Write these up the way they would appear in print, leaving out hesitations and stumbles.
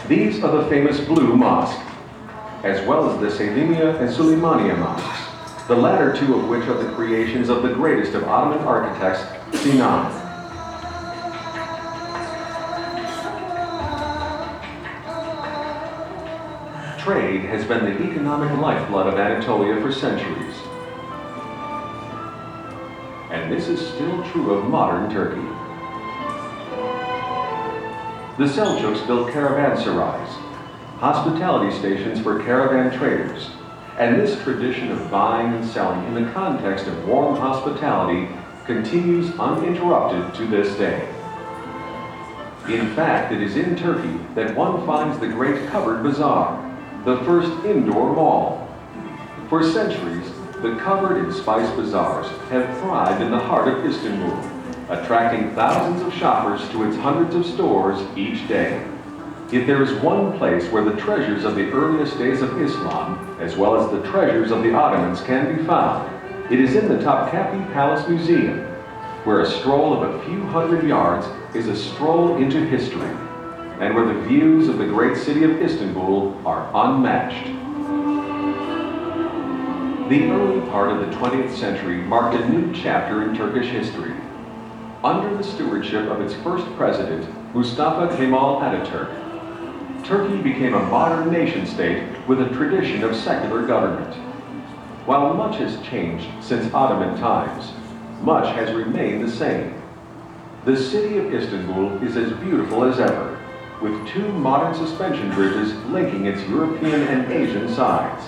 These are the famous Blue Mosque, as well as the Selimia and Suleymaniya mosques, the latter two of which are the creations of the greatest of Ottoman architects, Sinan. Trade has been the economic lifeblood of Anatolia for centuries. And this is still true of modern Turkey. The Seljuks built caravanserais, hospitality stations for caravan traders, and this tradition of buying and selling in the context of warm hospitality continues uninterrupted to this day. In fact, it is in Turkey that one finds the great covered bazaar, the first indoor mall. For centuries, the covered and spice bazaars have thrived in the heart of Istanbul, attracting thousands of shoppers to its hundreds of stores each day. Yet there is one place where the treasures of the earliest days of Islam, as well as the treasures of the Ottomans, can be found. It is in the Topkapi Palace Museum, where a stroll of a few hundred yards is a stroll into history, and where the views of the great city of Istanbul are unmatched. The early part of the 20th century marked a new chapter in Turkish history. Under the stewardship of its first president, Mustafa Kemal Ataturk, Turkey became a modern nation-state with a tradition of secular government. While much has changed since Ottoman times, much has remained the same. The city of Istanbul is as beautiful as ever, with two modern suspension bridges linking its European and Asian sides,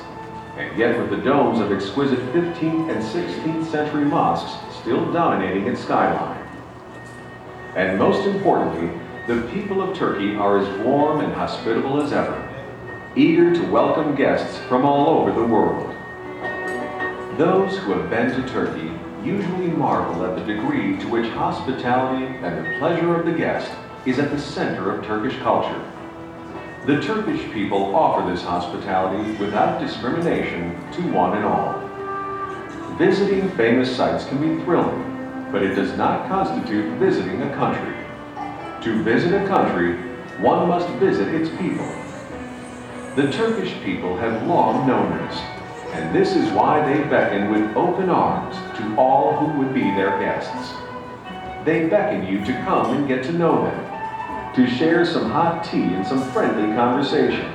and yet with the domes of exquisite 15th and 16th century mosques still dominating its skyline. And most importantly, the people of Turkey are as warm and hospitable as ever, eager to welcome guests from all over the world. Those who have been to Turkey usually marvel at the degree to which hospitality and the pleasure of the guest is at the center of Turkish culture. The Turkish people offer this hospitality without discrimination to one and all. Visiting famous sites can be thrilling, but it does not constitute visiting a country. To visit a country, one must visit its people. The Turkish people have long known this, and this is why they beckon with open arms to all who would be their guests. They beckon you to come and get to know them, to share some hot tea and some friendly conversation.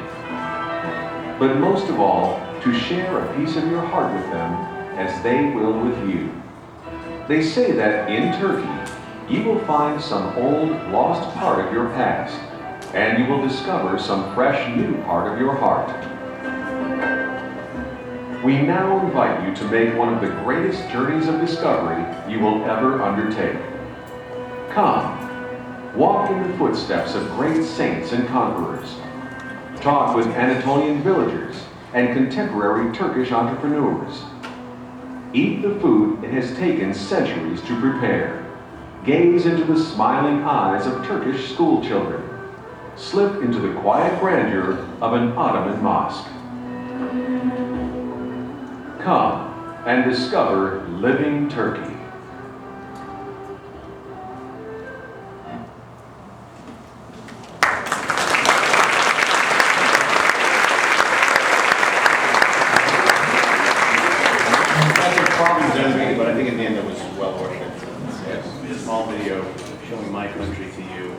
But most of all, to share a piece of your heart with them as they will with you. They say that in Turkey, you will find some old, lost part of your past, and you will discover some fresh, new part of your heart. We now invite you to make one of the greatest journeys of discovery you will ever undertake. Come. Walk in the footsteps of great saints and conquerors. Talk with Anatolian villagers and contemporary Turkish entrepreneurs. Eat the food it has taken centuries to prepare. Gaze into the smiling eyes of Turkish school children. Slip into the quiet grandeur of an Ottoman mosque. Come and discover living Turkey. But I think in the end it was well worth it. Yes. A small video showing my country to you.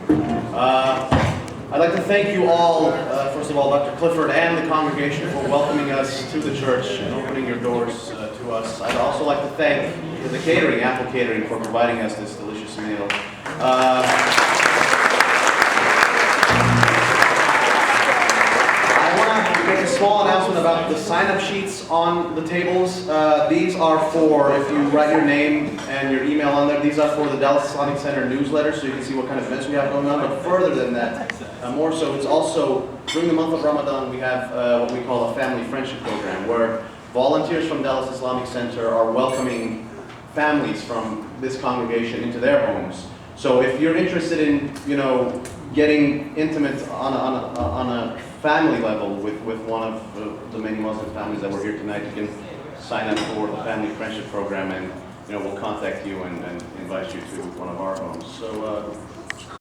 I'd like to thank you all, first of all, Dr. Clifford and the congregation for welcoming us to the church and opening your doors to us. I'd also like to thank the catering, Apple Catering, for providing us this delicious meal. A small announcement about the sign-up sheets on the tables. These are for, if you write your name and your email on there, these are for the Dallas Islamic Center newsletter, so you can see what kind of events we have going on. But further than that, more so, it's also, during the month of Ramadan, we have what we call a family friendship program, where volunteers from Dallas Islamic Center are welcoming families from this congregation into their homes. So if you're interested in, getting intimate on a family level with one of the many Muslim families that were here tonight, you can sign up for the Family Friendship Program, and we'll contact you and invite you to one of our homes. So